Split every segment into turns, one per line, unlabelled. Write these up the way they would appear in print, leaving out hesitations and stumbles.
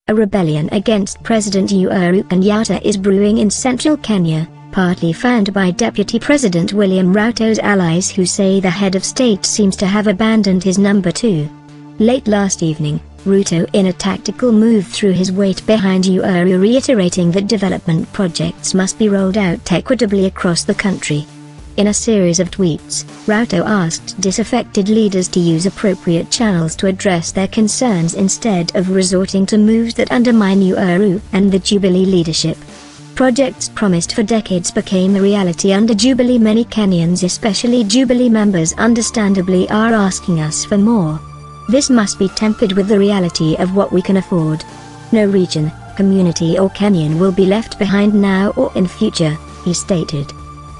A rebellion against President Uhuru Kenyatta is brewing in central Kenya, partly fanned by Deputy President William Ruto's allies who say the head of state seems to have abandoned his number two. Late last evening, Ruto in a tactical move threw his weight behind Uhuru, reiterating that development projects must be rolled out equitably across the country. In a series of tweets, Ruto asked disaffected leaders to use appropriate channels to address their concerns instead of resorting to moves that undermine Uhuru and the Jubilee leadership. Projects promised for decades became a reality under Jubilee. Many Kenyans, especially Jubilee members, understandably are asking us for more. This must be tempered with the reality of what we can afford. No region, community or Kenyan will be left behind now or in future, he stated.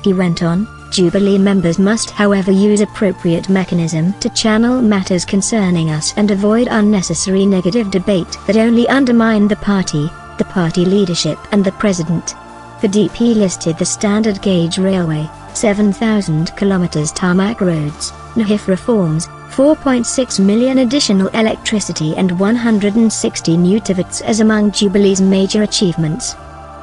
He went on, Jubilee members must however use appropriate mechanism to channel matters concerning us and avoid unnecessary negative debate that only undermine the party leadership and the president. The DP listed the standard gauge railway, 7,000 kilometers tarmac roads, NHIF reforms, 4.6 million additional electricity and 160 new TVETs as among Jubilee's major achievements.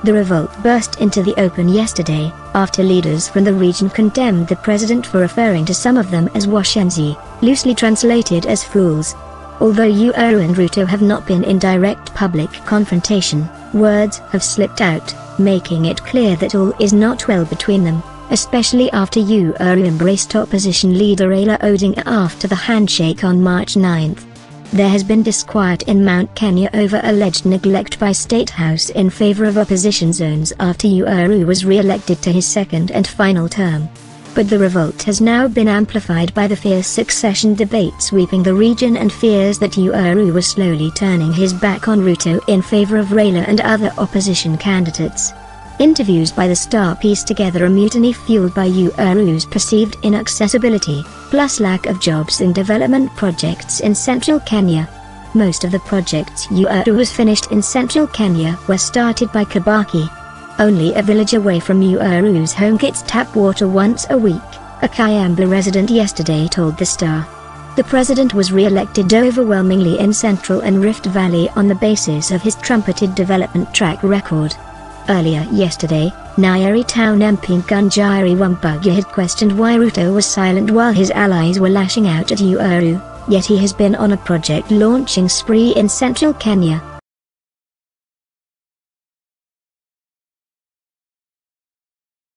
The revolt burst into the open yesterday, after leaders from the region condemned the president for referring to some of them as washenzi, loosely translated as fools. Although Uhuru and Ruto have not been in direct public confrontation, words have slipped out, making it clear that all is not well between them, especially after Uhuru embraced opposition leader Raila Odinga after the handshake on March 9. There has been disquiet in Mount Kenya over alleged neglect by State House in favor of opposition zones after Uhuru was re-elected to his second and final term. But the revolt has now been amplified by the fierce succession debate sweeping the region and fears that Uhuru was slowly turning his back on Ruto in favor of Raila and other opposition candidates. Interviews by the Star piece together a mutiny fueled by Uhuru's perceived inaccessibility, plus lack of jobs and development projects in central Kenya. Most of the projects Uhuru has finished in central Kenya were started by Kibaki. Only a village away from Uhuru's home gets tap water once a week, a Kiambaa resident yesterday told the Star. The president was re-elected overwhelmingly in Central and Rift Valley on the basis of his trumpeted development track record. Earlier yesterday, Nyeri Town MP Ngunjiri Wambugu had questioned why Ruto was silent while his allies were lashing out at Uhuru, yet he has been on a project launching spree in central Kenya.